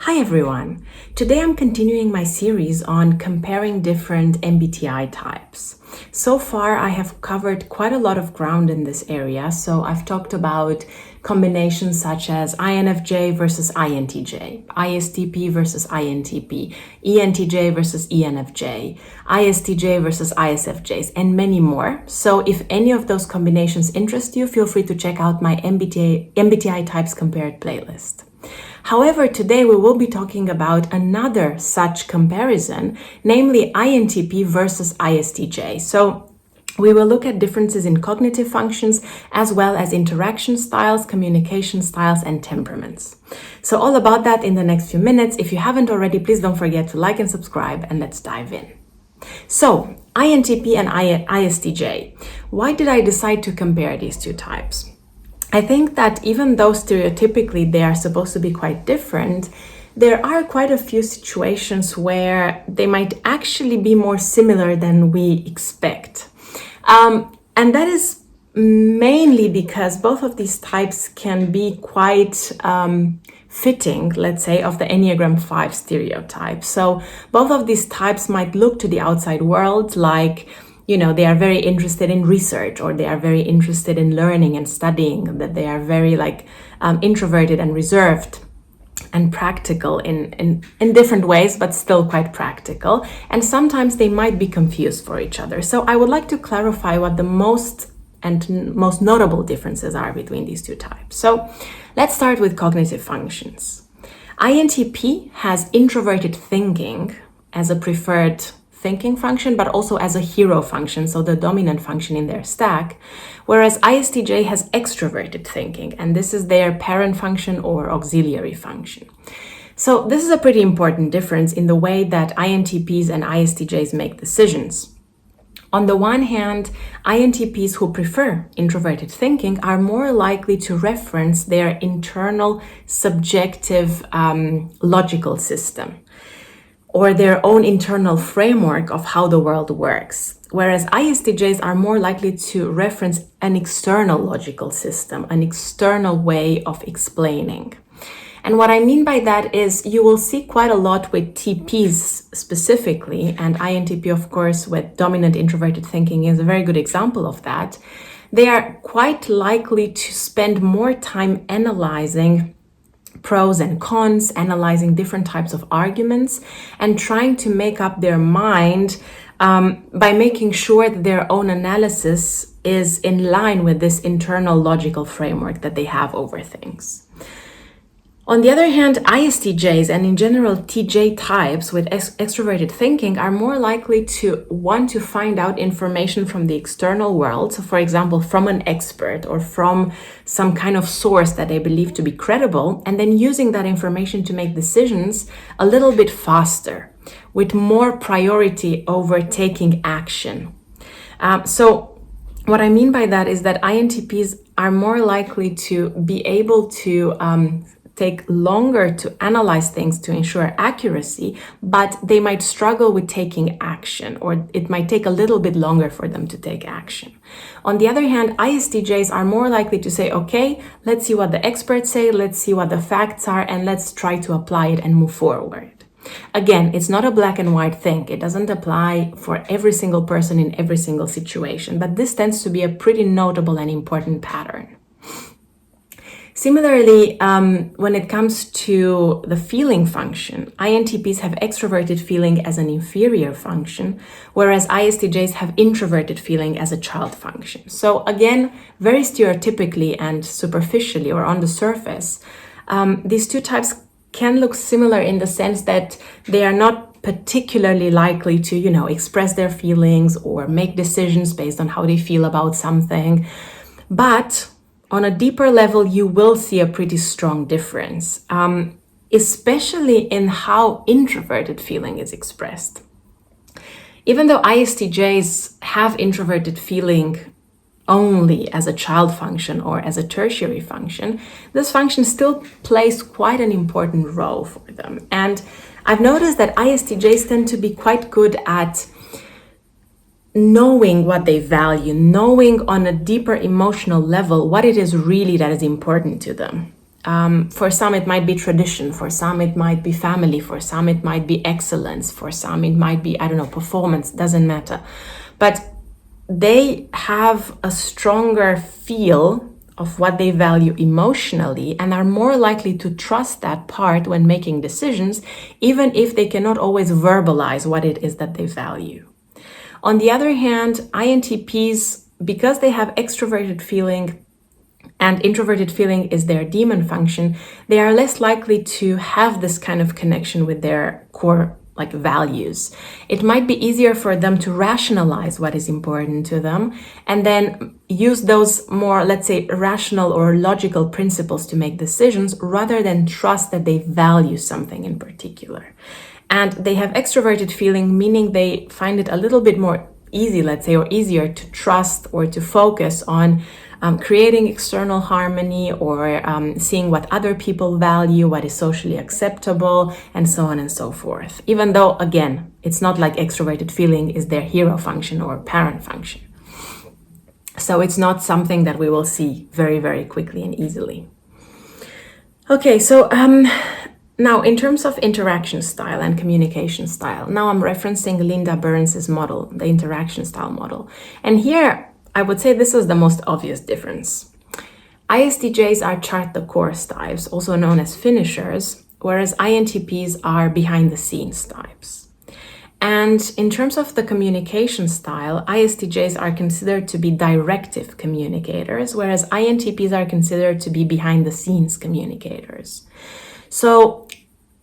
Hi everyone! Today I'm continuing my series on comparing different MBTI types. So far I have covered quite a lot of ground in this area, so I've talked about combinations such as INFJ versus INTJ, ISTP versus INTP, ENTJ versus ENFJ, ISTJ versus ISFJs, and many more. So if any of those combinations interest you, feel free to check out my MBTI types compared playlist. However, today we will be talking about another such comparison, namely INTP versus ISTJ. So we will look at differences in cognitive functions as well as interaction styles, communication styles, and temperaments. So all about that in the next few minutes. If you haven't already, please don't forget to like and subscribe, and let's dive in. So INTP and ISTJ. Why did I decide to compare these two types? I think that even though stereotypically they are supposed to be quite different, there are quite a few situations where they might actually be more similar than we expect. And that is mainly because both of these types can be quite fitting, let's say, of the Enneagram 5 stereotype. So both of these types might look to the outside world like, they are very interested in research, or they are very interested in learning and studying, that they are very introverted and reserved and practical in different ways, but still quite practical. And sometimes they might be confused for each other. So I would like to clarify what the most notable differences are between these two types. So let's start with cognitive functions. INTP has introverted thinking as a preferred thinking function, but also as a hero function, so the dominant function in their stack, whereas ISTJ has extroverted thinking, and this is their parent function or auxiliary function. So this is a pretty important difference in the way that INTPs and ISTJs make decisions. On the one hand, INTPs who prefer introverted thinking are more likely to reference their internal subjective logical system, or their own internal framework of how the world works. Whereas ISTJs are more likely to reference an external logical system, an external way of explaining. And what I mean by that is you will see quite a lot with TPs specifically, and INTP, of course, with dominant introverted thinking is a very good example of that. They are quite likely to spend more time analyzing pros and cons, analyzing different types of arguments, and trying to make up their mind by making sure that their own analysis is in line with this internal logical framework that they have over things. On the other hand, ISTJs and in general TJ types with extroverted thinking are more likely to want to find out information from the external world. So for example, from an expert or from some kind of source that they believe to be credible, and then using that information to make decisions a little bit faster, with more priority over taking action. So what I mean by that is that INTPs are more likely to be able to take longer to analyze things to ensure accuracy, but they might struggle with taking action, or it might take a little bit longer for them to take action. On the other hand, ISTJs are more likely to say, okay, let's see what the experts say, let's see what the facts are, and let's try to apply it and move forward. Again, it's not a black and white thing. It doesn't apply for every single person in every single situation, but this tends to be a pretty notable and important pattern. Similarly, when it comes to the feeling function, INTPs have extroverted feeling as an inferior function, whereas ISTJs have introverted feeling as a child function. So again, very stereotypically and superficially, or on the surface, these two types can look similar in the sense that they are not particularly likely to, express their feelings or make decisions based on how they feel about something. But on a deeper level, you will see a pretty strong difference, especially in how introverted feeling is expressed. Even though ISTJs have introverted feeling only as a child function or as a tertiary function, this function still plays quite an important role for them. And I've noticed that ISTJs tend to be quite good at knowing what they value, knowing on a deeper emotional level what it is really that is important to them. For some, it might be tradition. For some, it might be family. For some, it might be excellence. For some, it might be, I don't know, performance. Doesn't matter. But they have a stronger feel of what they value emotionally and are more likely to trust that part when making decisions, even if they cannot always verbalize what it is that they value. On the other hand, INTPs, because they have extroverted feeling and introverted feeling is their demon function, they are less likely to have this kind of connection with their core values. It might be easier for them to rationalize what is important to them and then use those more, let's say, rational or logical principles to make decisions rather than trust that they value something in particular. And they have extroverted feeling, meaning they find it a little bit more easy, let's say, or easier to trust or to focus on creating external harmony or seeing what other people value, what is socially acceptable, and so on and so forth. Even though, again, it's not like extroverted feeling is their hero function or parent function. So it's not something that we will see very, very quickly and easily. Okay, so now in terms of interaction style and communication style, now I'm referencing Linda Burns's model, the interaction style model. And here, I would say this is the most obvious difference. ISTJs are chart the course types, also known as finishers, whereas INTPs are behind the scenes types. And in terms of the communication style, ISTJs are considered to be directive communicators, whereas INTPs are considered to be behind the scenes communicators. So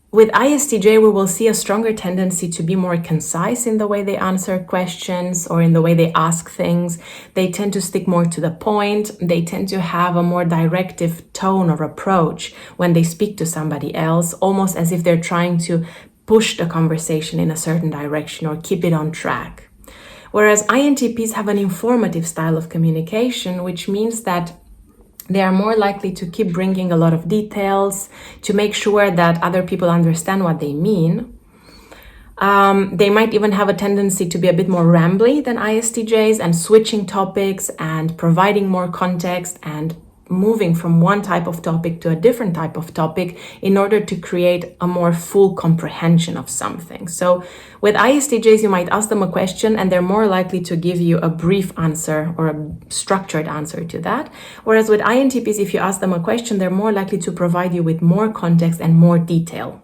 with ISTJ, we will see a stronger tendency to be more concise in the way they answer questions or in the way they ask things. They tend to stick more to the point. They tend to have a more directive tone or approach when they speak to somebody else, almost as if they're trying to push the conversation in a certain direction or keep it on track. Whereas INTPs have an informative style of communication, which means that they are more likely to keep bringing a lot of details to make sure that other people understand what they mean. They might even have a tendency to be a bit more rambly than ISTJs and switching topics and providing more context and moving from one type of topic to a different type of topic in order to create a more full comprehension of something. So with ISTJs, you might ask them a question and they're more likely to give you a brief answer or a structured answer to that. Whereas with INTPs, if you ask them a question, they're more likely to provide you with more context and more detail,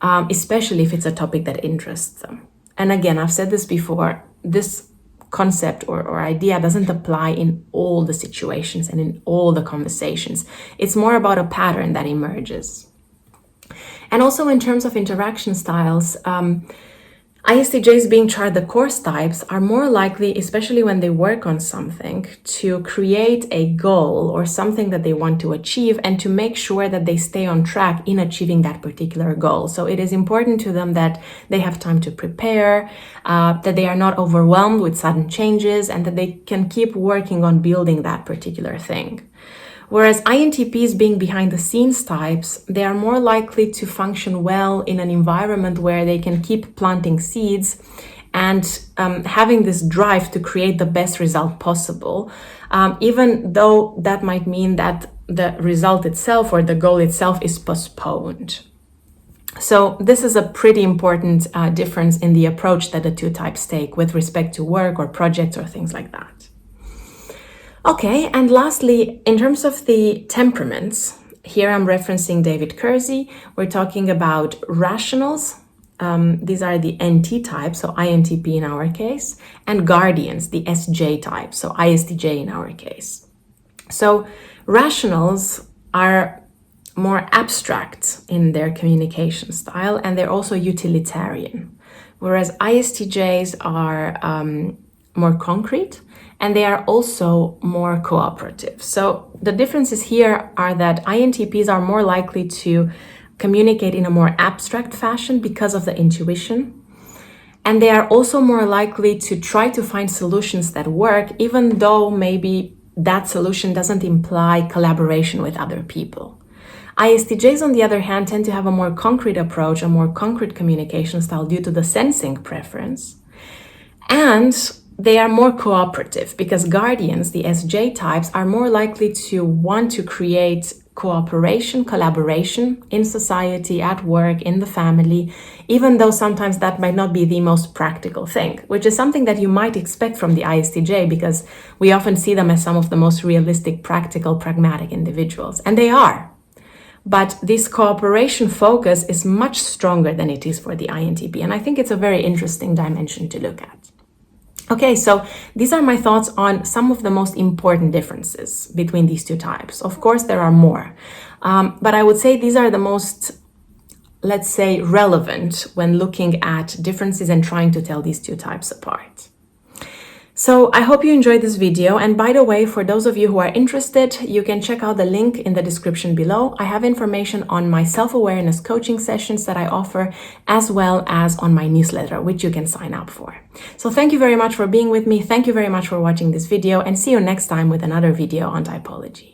especially if it's a topic that interests them. And again, I've said this before, this concept or idea doesn't apply in all the situations and in all the conversations. It's more about a pattern that emerges. And also in terms of interaction styles, ISTJs being chart the course types are more likely, especially when they work on something, to create a goal or something that they want to achieve and to make sure that they stay on track in achieving that particular goal. So it is important to them that they have time to prepare, that they are not overwhelmed with sudden changes, and that they can keep working on building that particular thing. Whereas INTPs being behind the scenes types, they are more likely to function well in an environment where they can keep planting seeds and having this drive to create the best result possible, even though that might mean that the result itself or the goal itself is postponed. So this is a pretty important difference in the approach that the two types take with respect to work or projects or things like that. Okay, and lastly, in terms of the temperaments, here I'm referencing David Kersey. We're talking about rationals. These are the NT type, so INTP in our case, and guardians, the SJ type, so ISTJ in our case. So rationals are more abstract in their communication style, and they're also utilitarian, whereas ISTJs are more concrete, and they are also more cooperative. So the differences here are that INTPs are more likely to communicate in a more abstract fashion because of the intuition. And they are also more likely to try to find solutions that work, even though maybe that solution doesn't imply collaboration with other people. ISTJs, on the other hand, tend to have a more concrete approach, a more concrete communication style due to the sensing preference. And they are more cooperative because guardians, the SJ types, are more likely to want to create cooperation, collaboration in society, at work, in the family, even though sometimes that might not be the most practical thing, which is something that you might expect from the ISTJ because we often see them as some of the most realistic, practical, pragmatic individuals. And they are. But this cooperation focus is much stronger than it is for the INTP. And I think it's a very interesting dimension to look at. Okay, so these are my thoughts on some of the most important differences between these two types. Of course, there are more, but I would say these are the most, let's say, relevant when looking at differences and trying to tell these two types apart. So I hope you enjoyed this video. And by the way, for those of you who are interested, you can check out the link in the description below. I have information on my self-awareness coaching sessions that I offer, as well as on my newsletter, which you can sign up for. So thank you very much for being with me. Thank you very much for watching this video, and see you next time with another video on typology.